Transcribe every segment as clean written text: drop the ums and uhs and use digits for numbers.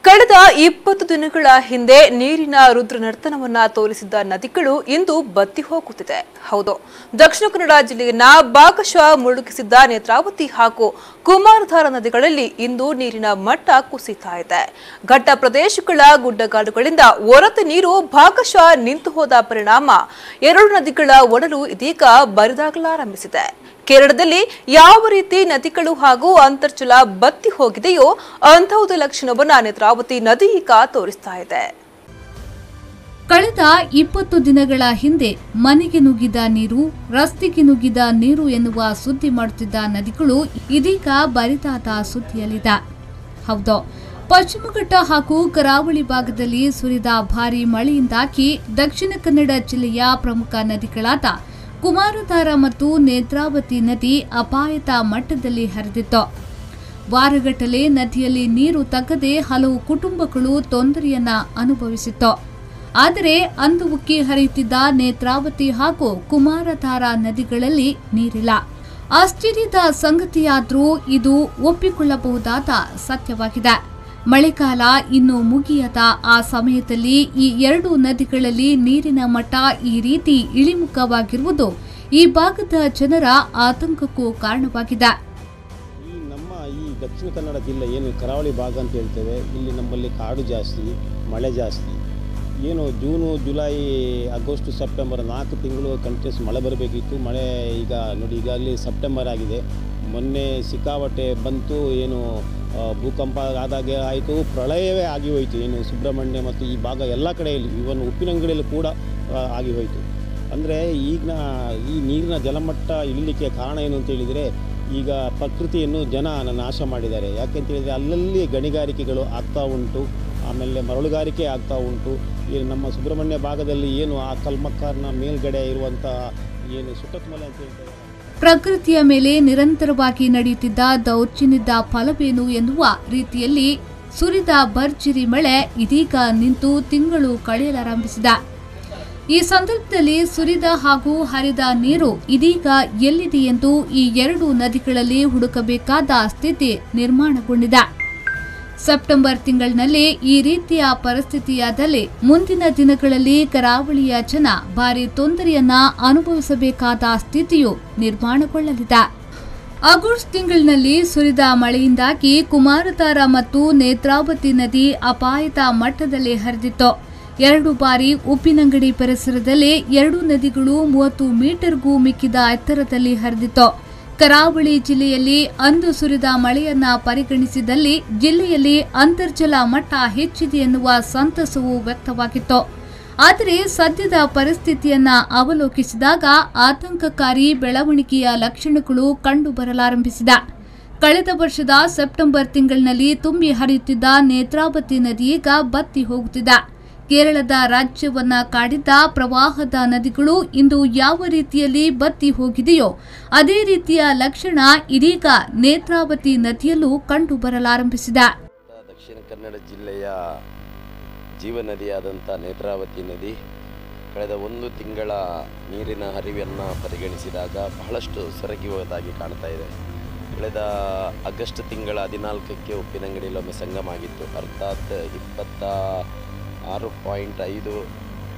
ಕಳೆದ 20 ದಿನಗಳ ಹಿಂದೆ ನೀರಿನ ರುದ್ರ ನರ್ತನವನ್ನ ತೋರಿಸಿದ್ದ ನದಿಗಳು ಇಂದು ಬತ್ತಿ ಹೋಗುತ್ತಿದೆ. ಹೌದು, ದಕ್ಷಿಣ ಕನ್ನಡ ಜಿಲ್ಲೆಯನ್ನ ಭಾಗಶಃ ಮುಳುಗಿಸಿದ್ದ ನೇತ್ರಾವತಿ ಹಾಗೂ ಕುಮಾರಧಾರಾ ನದಿಗಳಲ್ಲಿ ಇಂದು ನೀರಿನ ಮಟ್ಟ ಕುಸಿತಾ ಇದೆ. ಘಟ್ಟ ಪ್ರದೇಶಗಳ ಗುಡ್ಡಗಾಡುಗಳಿಂದ ಹೊರತ ನೀರು ಭಾಗಶಃ ನಿಂತು ಹೋದ ಪರಿಣಾಮ ಎರಡು ನದಿಗಳ ಒಡಲು ಇದೀಗ ಬರಿದಾಗಲಾರಂಭಿಸಿದೆ. ಕೇರಳದಲ್ಲಿ ಯಾವ ರೀತಿ ನದಿಗಳು ಹಾಗೂ ಅಂತರ್ಜಲ ಬತ್ತಿ ಹೋಗಿದೆಯೋ ಅಂತಹುದೇ ಲಕ್ಷಣವನ್ನ ನೇತ್ರಾವತಿ ನದಿ ಈಗ ತೋರಿಸ್ತಾ ಇದೆ. ಕಳೆದ 20 ದಿನಗಳ ಹಿಂದೆ ಮನೆಗೆ ನುಗ್ಗಿದ ನೀರು, ರಸ್ತೆಗೆ ನುಗ್ಗಿದ ನೀರು ಎನ್ನುವ ಸುದ್ದಿ ಮಾಡುತ್ತಿದ್ದ ನದಿಗಳು ಇದೀಗ ಬರಿದಾದ ಸುದ್ದಿಯಲ್ಲಿದೆ. ಹೌದು, ಪಶ್ಚಿಮ ಘಟ್ಟ ಹಾಗೂ ಕರಾವಳಿ ಭಾಗದಲ್ಲಿ ಸುರಿದ ಭಾರೀ ಮಳೆಯಿಂದಾಗಿ ದಕ್ಷಿಣ ಕನ್ನಡ ಜಿಲ್ಲೆಯ ಪ್ರಮುಖ ನದಿಗಳಾದ ಕುಮಾರಧಾರಾ ಮತ್ತು ನೇತ್ರಾವತಿ ನದಿ ಅಪಾಯದ ಮಟ್ಟದಲ್ಲಿ ಹರಿದಿತ್ತು. ವಾರಗಟ್ಟಲೆ ನದಿಯಲ್ಲಿ ನೀರು ತಗ್ಗದೆ ಹಲವು ಕುಟುಂಬಗಳು ತೊಂದರೆಯನ್ನ ಅನುಭವಿಸಿತ್ತು. ಆದರೆ ಅಂದು ಉಕ್ಕಿ ಹರಿಯುತ್ತಿದ್ದ ನೇತ್ರಾವತಿ ಹಾಗೂ ಕುಮಾರಧಾರಾ ನದಿಗಳಲ್ಲಿ ನೀರಿಲ್ಲ. ಆಶ್ಚರ್ಯದ ಸಂಗತಿಯಾದರೂ ಇದು ಒಪ್ಪಿಕೊಳ್ಳಬಹುದಾದ ಸತ್ಯವಾಗಿದೆ. ಮಳೆಗಾಲ ಇನ್ನೂ ಮುಗಿಯದ ಆ ಸಮಯದಲ್ಲಿ ಈ ಎರಡು ನದಿಗಳಲ್ಲಿ ನೀರಿನ ಮಟ್ಟ ಈ ರೀತಿ ಇಳಿಮುಖವಾಗಿರುವುದು ಈ ಭಾಗದ ಜನರ ಆತಂಕಕ್ಕೂ ಕಾರಣವಾಗಿದೆ. ನಮ್ಮ ಈ ದಕ್ಷಿಣ ಕನ್ನಡ ಜಿಲ್ಲೆ ಏನು ಕರಾವಳಿ ಭಾಗ ಅಂತ ಹೇಳ್ತೇವೆ, ಇಲ್ಲಿ ನಮ್ಮಲ್ಲಿ ಕಾಡು ಜಾಸ್ತಿ, ಮಳೆ ಜಾಸ್ತಿ. ಏನು ಜೂನು, ಜುಲೈ, ಆಗಸ್ಟ್, ಸೆಪ್ಟೆಂಬರ್ 4 ತಿಂಗಳು ಕಂಟಿನ್ಯೂಸ್ ಮಳೆ ಬರಬೇಕಿತ್ತು. ಮಳೆ ಈಗ ನೋಡಿ, ಈಗ ಅಲ್ಲಿ ಸೆಪ್ಟೆಂಬರ್ ಆಗಿದೆ. ಮೊನ್ನೆ ಸಿಕ್ಕಾಪಟ್ಟೆ ಬಂತು, ಏನು ಭೂಕಂಪ ಆದಾಗೆ ಆಯಿತು, ಪ್ರಳಯವೇ ಆಗಿ ಹೋಯಿತು. ಏನು ಸುಬ್ರಹ್ಮಣ್ಯ ಮತ್ತು ಈ ಭಾಗ ಎಲ್ಲ ಕಡೆಯಲ್ಲಿ, ಇವನ್ ಉಪ್ಪಿನಂಗಡಿಯಲ್ಲಿ ಕೂಡ ಆಗಿ ಹೋಯಿತು. ಅಂದರೆ ಈಗ ಈ ನೀರಿನ ಜಲಮಟ್ಟ ಇಳಿಲಿಕ್ಕೆ ಕಾರಣ ಏನು ಅಂತ ಹೇಳಿದರೆ, ಈಗ ಪ್ರಕೃತಿಯನ್ನು ಜನ ನಾಶ ಮಾಡಿದ್ದಾರೆ. ಯಾಕೆಂತ ಹೇಳಿದರೆ ಅಲ್ಲಲ್ಲಿ ಗಣಿಗಾರಿಕೆಗಳು ಆಗ್ತಾ ಉಂಟು, ಆಮೇಲೆ ಮರಳುಗಾರಿಕೆ ಆಗ್ತಾ ಉಂಟು. ಈ ನಮ್ಮ ಸುಬ್ರಹ್ಮಣ್ಯ ಭಾಗದಲ್ಲಿ ಏನು ಆ ಕಲ್ಮಕ್ಕಾರ್ನ ಮೇಲ್ಗಡೆ ಇರುವಂಥ ಏನು ಸುಟ್ಟತ್ಮಲೆ ಅಂತ ಹೇಳ್ತಾರೆ, ಪ್ರಕೃತಿಯ ಮೇಲೆ ನಿರಂತರವಾಗಿ ನಡೆಯುತ್ತಿದ್ದ ದೌರ್ಜನ್ಯದ ಫಲವೇನು ಎನ್ನುವ ರೀತಿಯಲ್ಲಿ ಸುರಿದ ಭರ್ಜರಿ ಮಳೆ ಇದೀಗ ನಿಂತು ತಿಂಗಳು ಕಳೆಯಲಾರಂಭಿಸಿದೆ. ಈ ಸಂದರ್ಭದಲ್ಲಿ ಸುರಿದ ಹಾಗೂ ಹರಿದ ನೀರು ಇದೀಗ ಎಲ್ಲಿದೆ ಎಂದು ಈ ಎರಡು ನದಿಗಳಲ್ಲಿ ಹುಡುಕಬೇಕಾದ ಸ್ಥಿತಿ ನಿರ್ಮಾಣಗೊಂಡಿದೆ. ಸೆಪ್ಟೆಂಬರ್ ತಿಂಗಳಿನಲ್ಲಿ ಈ ರೀತಿಯ ಪರಿಸ್ಥಿತಿಯಾದಲ್ಲಿ ಮುಂದಿನ ದಿನಗಳಲ್ಲಿ ಕರಾವಳಿಯ ಜನ ಭಾರಿ ತೊಂದರೆಯನ್ನ ಅನುಭವಿಸಬೇಕಾದ ಸ್ಥಿತಿಯು ನಿರ್ಮಾಣಗೊಳ್ಳಲಿದೆ. ಆಗಸ್ಟ್ ತಿಂಗಳಿನಲ್ಲಿ ಸುರಿದ ಮಳೆಯಿಂದಾಗಿ ಕುಮಾರಧಾರಾ ಮತ್ತು ನೇತ್ರಾವತಿ ನದಿ ಅಪಾಯದ ಮಟ್ಟದಲ್ಲಿ ಹರಿದಿತ್ತು. 2 ಬಾರಿ ಉಪ್ಪಿನಂಗಡಿ ಪರಿಸರದಲ್ಲಿ ಎರಡು ನದಿಗಳು 30 ಮೀಟರ್ಗೂ ಮಿಕ್ಕಿದ ಎತ್ತರದಲ್ಲಿ ಹರಿದಿತ್ತು. ಕರಾವಳಿ ಜಿಲ್ಲೆಯಲ್ಲಿ ಅಂದು ಸುರಿದ ಮಳೆಯನ್ನ ಪರಿಗಣಿಸಿದಲ್ಲಿ ಜಿಲ್ಲೆಯಲ್ಲಿ ಅಂತರ್ಜಲ ಮಟ್ಟ ಹೆಚ್ಚಿದೆ ಎನ್ನುವ ಸಂತಸವೂ ವ್ಯಕ್ತವಾಗಿತ್ತು. ಆದರೆ ಸದ್ಯದ ಪರಿಸ್ಥಿತಿಯನ್ನ ಅವಲೋಕಿಸಿದಾಗ ಆತಂಕಕಾರಿ ಬೆಳವಣಿಗೆಯ ಲಕ್ಷಣಗಳು ಕಂಡುಬರಲಾರಂಭಿಸಿದೆ. ಕಳೆದ ವರ್ಷದ ಸೆಪ್ಟೆಂಬರ್ ತಿಂಗಳಿನಲ್ಲಿ ತುಂಬಿ ಹರಿಯುತ್ತಿದ್ದ ನೇತ್ರಾವತಿ ನದಿಯೀಗ ಬತ್ತಿ ಹೋಗುತ್ತಿದೆ. ಕೇರಳದ ರಾಜ್ಯವನ್ನ ಕಾಡಿದ್ದ ಪ್ರವಾಹದ ನದಿಗಳು ಇಂದು ಯಾವ ರೀತಿಯಲ್ಲಿ ಬತ್ತಿ ಹೋಗಿದೆಯೋ ಅದೇ ರೀತಿಯ ಲಕ್ಷಣ ಇದೀಗ ನೇತ್ರಾವತಿ ನದಿಯಲ್ಲೂ ಕಂಡು ಬರಲಾರಂಭಿಸಿದೆ. ದಕ್ಷಿಣ ಕನ್ನಡ ಜಿಲ್ಲೆಯ ಜೀವನದಿಯಾದಂಥ ನೇತ್ರಾವತಿ ನದಿ ಕಳೆದ 1 ತಿಂಗಳ ನೀರಿನ ಹರಿವನ್ನು ಪರಿಗಣಿಸಿದಾಗ ಬಹಳಷ್ಟು ಸೊರಗಿರುವುದಾಗಿ ಕಾಣ್ತಾ ಇದೆ. ಕಳೆದ ಆಗಸ್ಟ್ ತಿಂಗಳ 14ಕ್ಕೆ ಉಪ್ಪಿನಂಗಡಿಯಲ್ಲೊಮ್ಮೆ ಸಂಗಮ ಆಗಿತ್ತು. ಅರ್ಥಾತ್ 26.5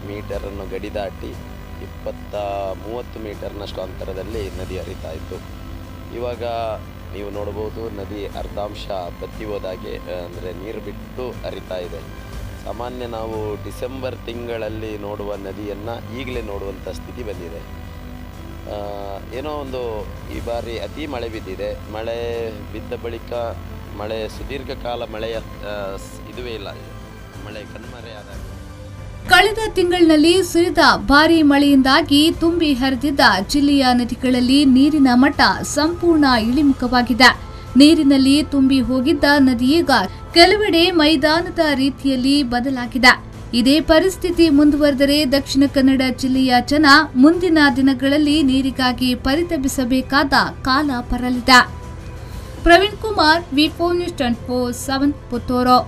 ಮೀಟರನ್ನು ಗಡಿ ದಾಟಿ 30 ಮೀಟರ್ನಷ್ಟು ಅಂತರದಲ್ಲಿ ನದಿ ಹರಿತಾ ಇತ್ತು. ಇವಾಗ ನೀವು ನೋಡಬಹುದು, ನದಿ ಅರ್ಧಾಂಶ ಬತ್ತಿ ಹೋದಾಗೆ, ಅಂದರೆ ನೀರು ಬಿಟ್ಟು ಹರಿತಾ ಇದೆ. ಸಾಮಾನ್ಯ ನಾವು ಡಿಸೆಂಬರ್ ತಿಂಗಳಲ್ಲಿ ನೋಡುವ ನದಿಯನ್ನು ಈಗಲೇ ನೋಡುವಂಥ ಸ್ಥಿತಿ ಬಂದಿದೆ. ಏನೋ ಒಂದು ಈ ಬಾರಿ ಅತಿ ಮಳೆ ಬಿದ್ದಿದೆ. ಮಳೆ ಬಿದ್ದ ಬಳಿಕ ಸುದೀರ್ಘ ಕಾಲ ಮಳೆಯ ಇದುವೇ ಇಲ್ಲ, ಮಳೆ ಕಣ್ಮರೆಯಾದಾಗ. ಕಳೆದ ತಿಂಗಳಿನಲ್ಲಿ ಸುರಿದ ಭಾರೀ ಮಳೆಯಿಂದಾಗಿ ತುಂಬಿ ಹರಿದಿದ್ದ ಜಿಲ್ಲೆಯ ನದಿಗಳಲ್ಲಿ ನೀರಿನ ಮಟ್ಟ ಸಂಪೂರ್ಣ ಇಳಿಮುಖವಾಗಿದೆ. ನೀರಿನಲ್ಲಿ ತುಂಬಿ ಹೋಗಿದ್ದ ನದಿಯೀಗ ಕೆಲವೆಡೆ ಮೈದಾನದ ರೀತಿಯಲ್ಲಿ ಬದಲಾಗಿದೆ. ಇದೇ ಪರಿಸ್ಥಿತಿ ಮುಂದುವರೆದರೆ ದಕ್ಷಿಣ ಕನ್ನಡ ಜಿಲ್ಲೆಯ ಜನ ಮುಂದಿನ ದಿನಗಳಲ್ಲಿ ನೀರಿಗಾಗಿ ಪರಿತಪಿಸಬೇಕಾದ ಕಾಲ ಬರಲಿದೆ. ಪ್ರವೀಣ್ ಕುಮಾರ್, ವಿ4 ನ್ಯೂಸ್ 24/7 ಪುತ್ತೂರು.